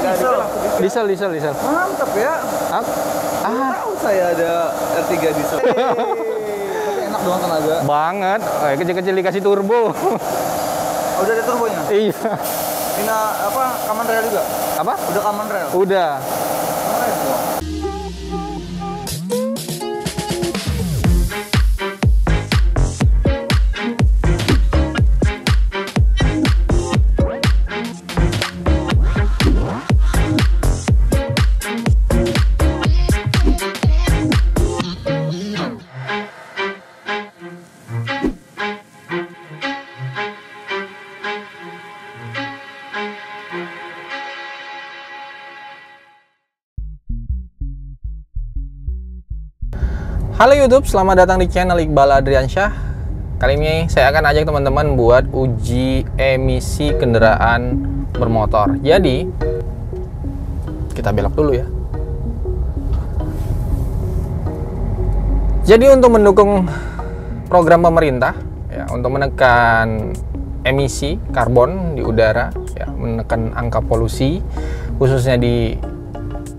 Diesel. Mantap ya. Tahu saya ada R3 diesel. Tapi enak dong tenaga. Banget. Kecil-kecil dikasih turbo. Oh, udah ada turbonya? Iya. Ini apa? Common rail juga? Apa? Udah common rail? Udah. Keren dong. Halo YouTube, selamat datang di channel Iqbal Adriansyah. Kali ini saya akan ajak teman-teman buat uji emisi kendaraan bermotor. Jadi, kita belok dulu ya. Jadi untuk mendukung program pemerintah ya, untuk menekan emisi karbon di udara ya, menekan angka polusi khususnya di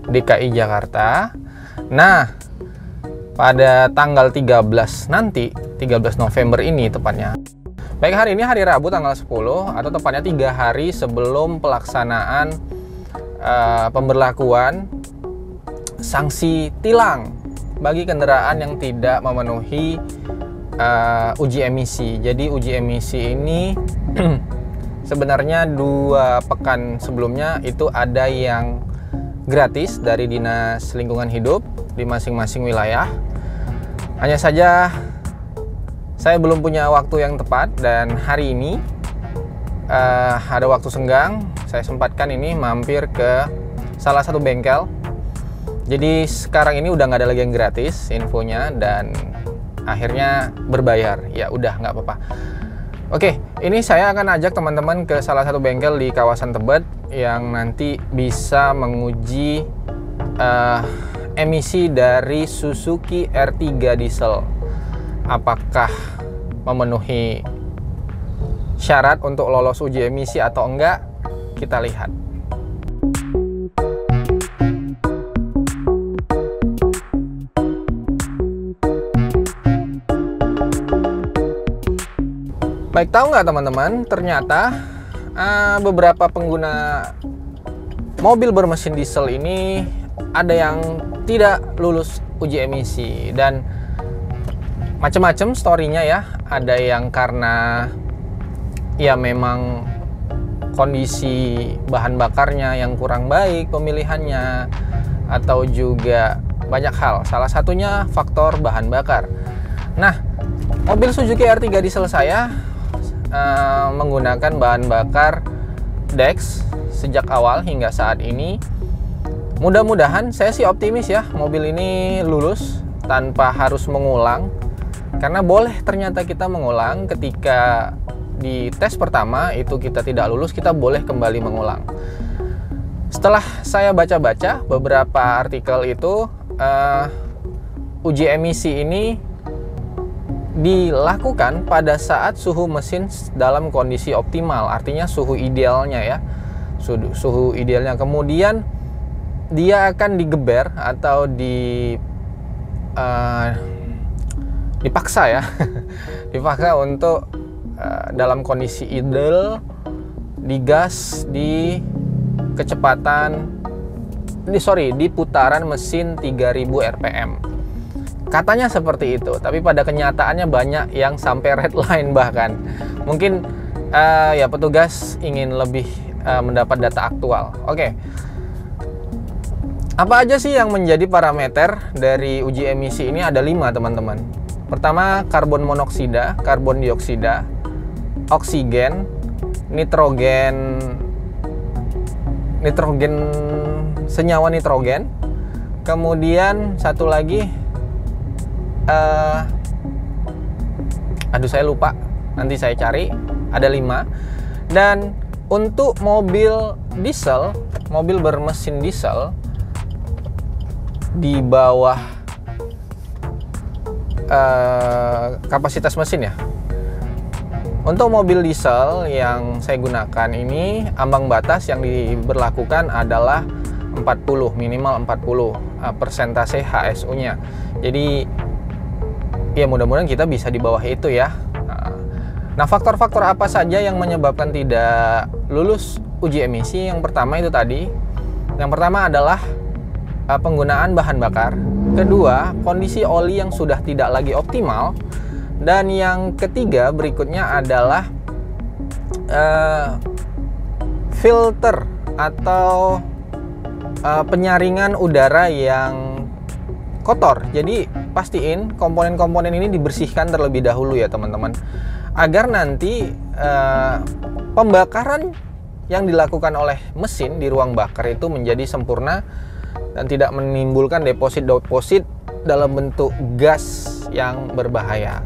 DKI Jakarta. Nah, pada tanggal 13 nanti, 13 November ini tepatnya. Baik, hari ini hari Rabu tanggal 10 atau tepatnya 3 hari sebelum pelaksanaan pemberlakuan sanksi tilang bagi kendaraan yang tidak memenuhi uji emisi. Jadi uji emisi ini sebenarnya 2 pekan sebelumnya itu ada yang gratis dari Dinas Lingkungan Hidup di masing-masing wilayah. Hanya saja saya belum punya waktu yang tepat dan hari ini ada waktu senggang. Saya sempatkan ini mampir ke salah satu bengkel. Jadi sekarang ini udah nggak ada lagi yang gratis infonya dan akhirnya berbayar. Ya udah nggak apa-apa. Oke, ini saya akan ajak teman-teman ke salah satu bengkel di kawasan Tebet yang nanti bisa menguji emisi dari Suzuki R3 diesel. Apakah memenuhi syarat untuk lolos uji emisi atau enggak? Kita lihat. Baik, tahu nggak teman-teman, ternyata beberapa pengguna mobil bermesin diesel ini ada yang tidak lulus uji emisi dan macam-macam story-nya ya. Ada yang karena ya memang kondisi bahan bakarnya yang kurang baik pemilihannya, atau juga banyak hal. Salah satunya faktor bahan bakar. Nah, mobil Suzuki R3 diesel saya menggunakan bahan bakar Dex sejak awal hingga saat ini. Mudah-mudahan, saya sih optimis ya, mobil ini lulus tanpa harus mengulang. Karena boleh ternyata kita mengulang ketika di tes pertama itu kita tidak lulus, kita boleh kembali mengulang. Setelah saya baca-baca beberapa artikel itu, uji emisi ini dilakukan pada saat suhu mesin dalam kondisi optimal, artinya suhu idealnya ya, suhu idealnya. Kemudian dia akan digeber atau dipaksa ya dipaksa untuk dalam kondisi idle digas di kecepatan di putaran mesin 3000 rpm. Katanya seperti itu, tapi pada kenyataannya banyak yang sampai red line bahkan. Mungkin ya petugas ingin lebih mendapat data aktual. Oke. Apa aja sih yang menjadi parameter dari uji emisi ini? Ada 5 teman-teman. Pertama, karbon monoksida, karbon dioksida, oksigen, nitrogen, senyawa nitrogen. Kemudian satu lagi, aduh saya lupa, nanti saya cari. Ada 5. Dan untuk mobil diesel, mobil bermesin diesel di bawah kapasitas mesin ya, Untuk mobil diesel yang saya gunakan ini, ambang batas yang diberlakukan adalah 40, minimal 40 persentase HSU-nya. Jadi ya mudah-mudahan kita bisa di bawah itu ya. Nah, faktor-faktor apa saja yang menyebabkan tidak lulus uji emisi? Yang pertama itu tadi. Yang pertama adalah penggunaan bahan bakar. Kedua, kondisi oli yang sudah tidak lagi optimal. Dan yang ketiga berikutnya adalah filter atau penyaringan udara yang kotor. Jadi pastiin komponen-komponen ini dibersihkan terlebih dahulu ya teman-teman, agar nanti pembakaran yang dilakukan oleh mesin di ruang bakar itu menjadi sempurna dan tidak menimbulkan deposit-deposit dalam bentuk gas yang berbahaya.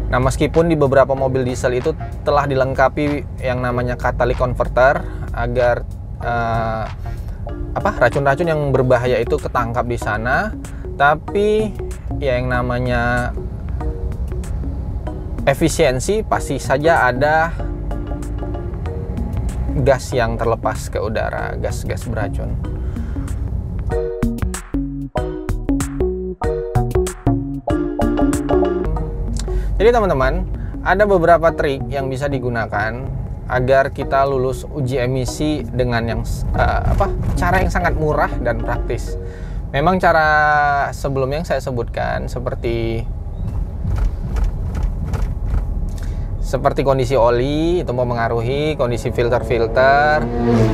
Nah, meskipun di beberapa mobil diesel itu telah dilengkapi yang namanya catalytic converter agar racun-racun yang berbahaya itu ketangkap di sana, tapi ya yang namanya efisiensi pasti saja ada gas yang terlepas ke udara, gas-gas beracun. Jadi teman-teman, ada beberapa trik yang bisa digunakan agar kita lulus uji emisi dengan yang cara yang sangat murah dan praktis. Memang cara sebelumnya yang saya sebutkan seperti kondisi oli itu mempengaruhi kondisi filter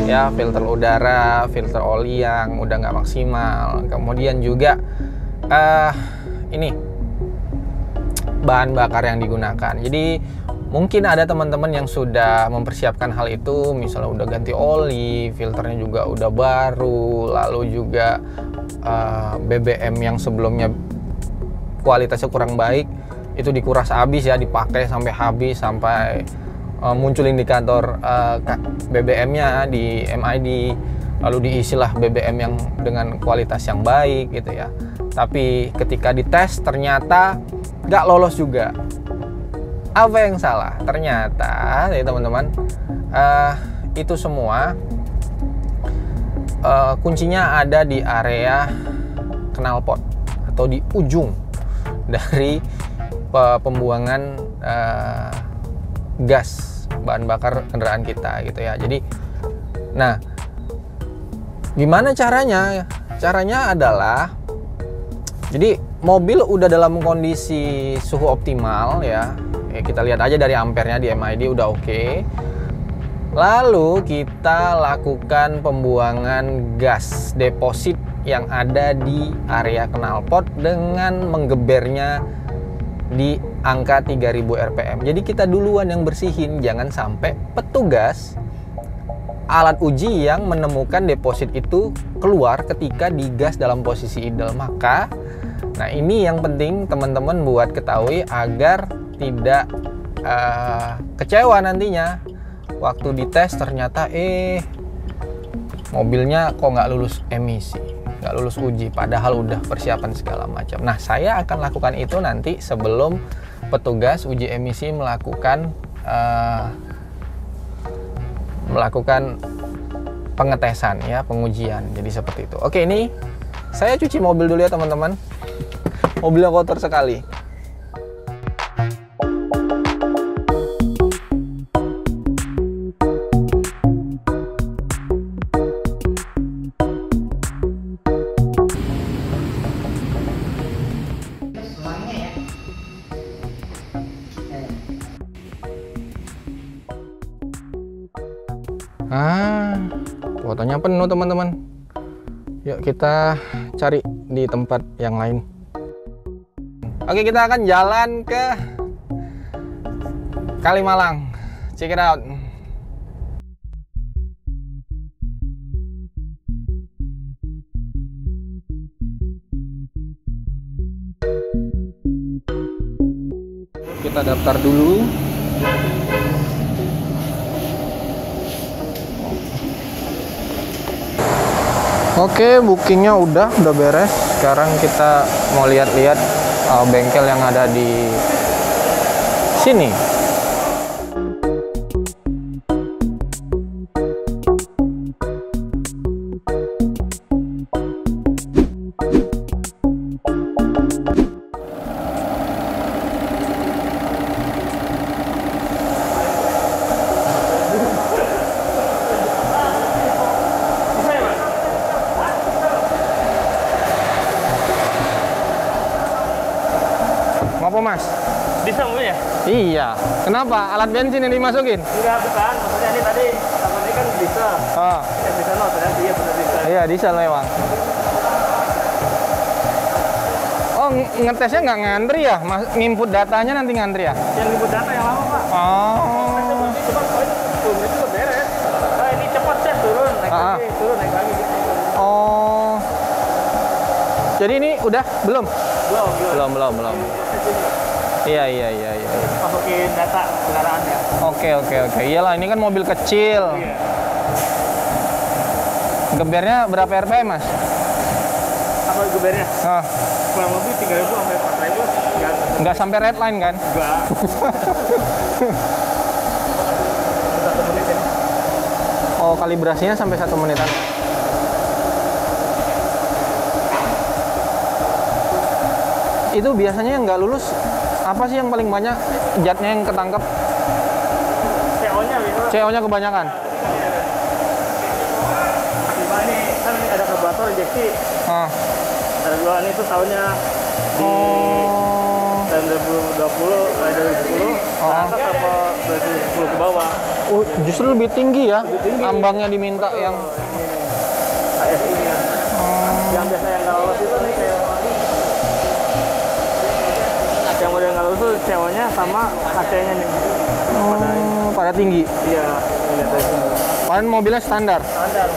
ya, filter udara, filter oli yang udah nggak maksimal. Kemudian juga ini bahan bakar yang digunakan. Jadi mungkin ada teman-teman yang sudah mempersiapkan hal itu, misalnya udah ganti oli, filternya juga udah baru, lalu juga BBM yang sebelumnya kualitasnya kurang baik itu dikuras habis ya, dipakai sampai habis, sampai muncul indikator BBM-nya di MID, lalu diisilah BBM yang dengan kualitas yang baik gitu ya. Tapi ketika dites ternyata nggak lolos juga. Apa yang salah? Ternyata ya teman-teman, itu semua kuncinya ada di area knalpot atau di ujung dari pembuangan gas bahan bakar kendaraan kita gitu ya. Jadi, nah, gimana caranya? Caranya adalah, jadi mobil udah dalam kondisi suhu optimal ya. Kita lihat aja dari ampernya di MID udah oke. Lalu kita lakukan pembuangan gas deposit yang ada di area knalpot dengan menggebernya di angka 3000 rpm. Jadi kita duluan yang bersihin, jangan sampai petugas alat uji yang menemukan deposit itu keluar ketika digas dalam posisi idle. Maka nah ini yang penting teman-teman buat ketahui agar tidak kecewa nantinya waktu dites ternyata mobilnya kok nggak lulus emisi, nggak lulus uji, padahal udah persiapan segala macam. Nah, saya akan lakukan itu nanti sebelum petugas uji emisi melakukan pengetesan ya, pengujian. Jadi seperti itu. Oke, ini saya cuci mobil dulu ya teman-teman. Mobilnya kotor sekali. Fotonya penuh teman-teman. Yuk kita cari di tempat yang lain. Oke, kita akan jalan ke Kalimalang. Check it out. Kita daftar dulu. Oke, bookingnya udah beres. Sekarang kita mau lihat-lihat bengkel yang ada di sini. Mas? Bisa mobilnya? Iya. Kenapa? Alat bensin yang dimasukin? Enggak, bukan. Maksudnya ini tadi, sama ini kan bisa. Oh. Ya bisa, no, ternyata iya benar bisa. Iya, diesel memang. Oh, ngetesnya nggak ngantri ya? Nginput datanya nanti ngantri ya? Yang input data yang lama, Pak. Oh. Cepat, ini tuh beres. Nah, ini cepat sih turun, naik lagi, turun, naik lagi. Gitu. Oh. Jadi ini udah belum? Belum. Iya. Masukin data kendaraannya. Oke. Iyalah, ini kan mobil kecil. Iya. Gebernya berapa RPM, Mas? Apa gebernya? Ah, Kurang lebih 3.000 sampai 4.000. nggak sampai red line kan? Enggak. 1 menit ini. Oh, kalibrasinya sampai 1 menitan. Itu biasanya yang nggak lulus, apa sih yang paling banyak jatnya yang ketangkep? CO-nya gitu. CO-nya kebanyakan? Cuma ini kan ada karburetor injeksi. Ah. Ada dua ini tuh tahunnya di tahun 2020, 2010 ke atas apa 2010 ke bawah. Oh, justru lebih tinggi ya? Lebih tinggi. Ambangnya diminta yang... ASI-nya. Yang biasa yang nggak lolos itu nih kayak yang model nggak lulus tuh CO-nya sama HC-nya nih. pada tinggi. Iya, lihat dari sini. Paling mobilnya standar. Standar.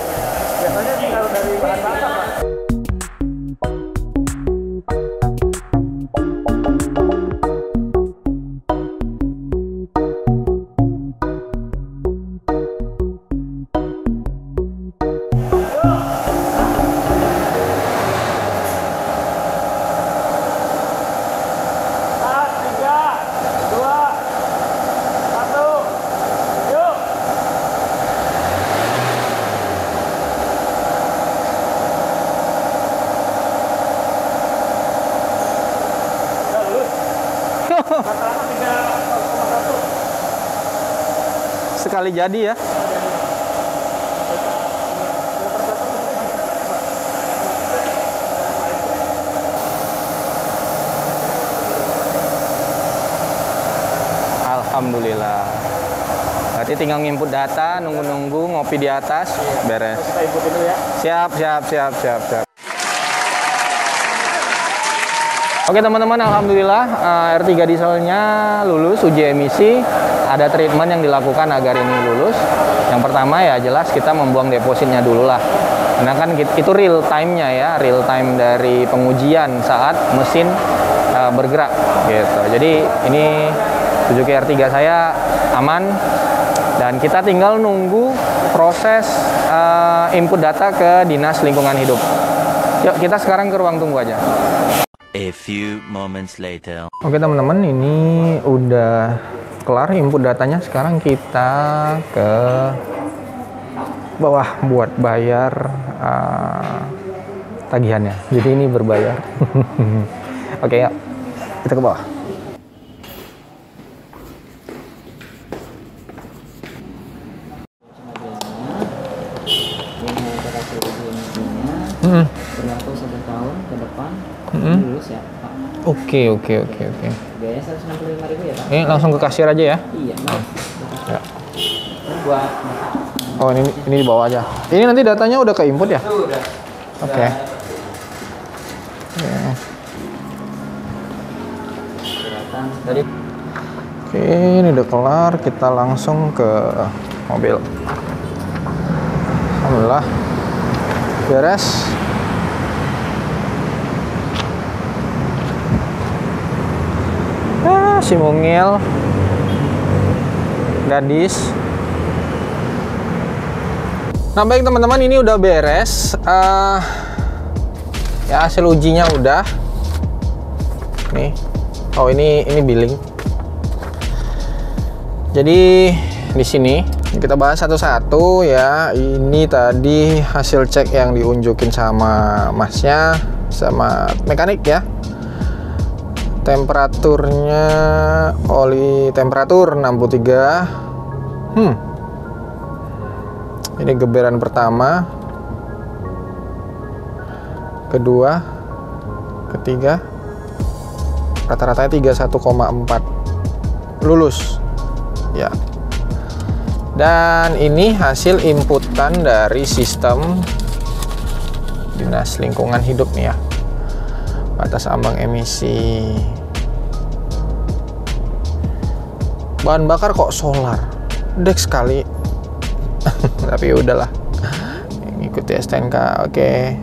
Biasanya sih kalau dari bahan bakar, Pak. Sekali jadi ya. Alhamdulillah. Berarti tinggal nginput data, nunggu-nunggu, ngopi di atas, beres. Kita input dulu ya. Siap. Oke teman-teman, alhamdulillah R3 dieselnya lulus uji emisi. Ada treatment yang dilakukan agar ini lulus. Yang pertama ya jelas kita membuang depositnya dulu lah. Karena kan itu real time-nya ya, real time dari pengujian saat mesin bergerak gitu. Jadi ini Suzuki R3 saya aman dan kita tinggal nunggu proses input data ke Dinas Lingkungan Hidup. Yuk kita sekarang ke ruang tunggu aja. A few moments later. Oke teman-teman, ini udah kelar input datanya. Sekarang kita ke bawah buat bayar tagihannya. Jadi ini berbayar. Oke ya, kita ke bawah. Berlaku 1 tahun ke depan lulus ya Pak. Oke. Biaya 165.000 ya Pak. Ini langsung ke kasir aja ya. Iya Pak. Ya. Buat Oh ini dibawa aja. Ini nanti datanya udah ke input ya? udah. Oke. Dari Oke, ini udah kelar. Kita langsung ke mobil. Alhamdulillah. Beres. Si mungil. Gadis. Nah baik teman-teman, ini udah beres. Ya hasil ujinya udah. Nih. Oh ini billing. Jadi di sini kita bahas satu-satu ya. Ini tadi hasil cek yang diunjukin sama masnya, sama mekanik ya. Temperaturnya, oli temperatur 63. Ini geberan pertama, kedua, ketiga, rata-ratanya 31,4 lulus ya. Dan ini hasil inputan dari sistem Dinas Lingkungan Hidup nih ya, batas ambang emisi. Bahan bakar kok solar, dek sekali. Tapi udahlah, ngikuti STNK. Oke.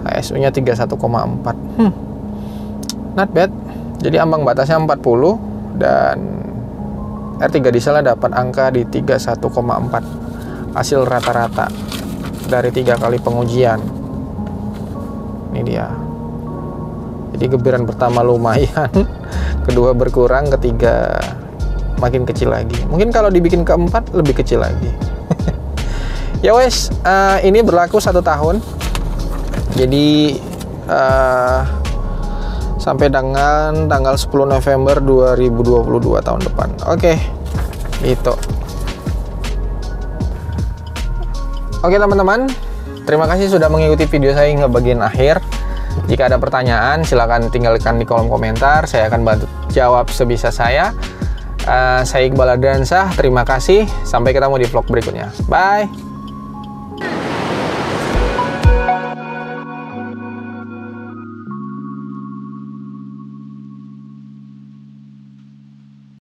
HSU nya 31,4. Not bad. Jadi ambang batasnya 40 dan R3 dieselnya dapat angka di 31,4 hasil rata-rata dari 3 kali pengujian. Ini dia. Jadi gebiran pertama lumayan, kedua berkurang, ketiga makin kecil lagi. Mungkin kalau dibikin keempat lebih kecil lagi. Ya wes, ini berlaku 1 tahun. Jadi sampai dengan tanggal 10 November 2022 tahun depan. Oke, itu. Oke teman-teman, terima kasih sudah mengikuti video saya hingga bagian akhir. Jika ada pertanyaan, silahkan tinggalkan di kolom komentar. Saya akan bantu jawab sebisa saya. Saya Iqbal Ardiansyah, terima kasih. Sampai ketemu di vlog berikutnya. Bye!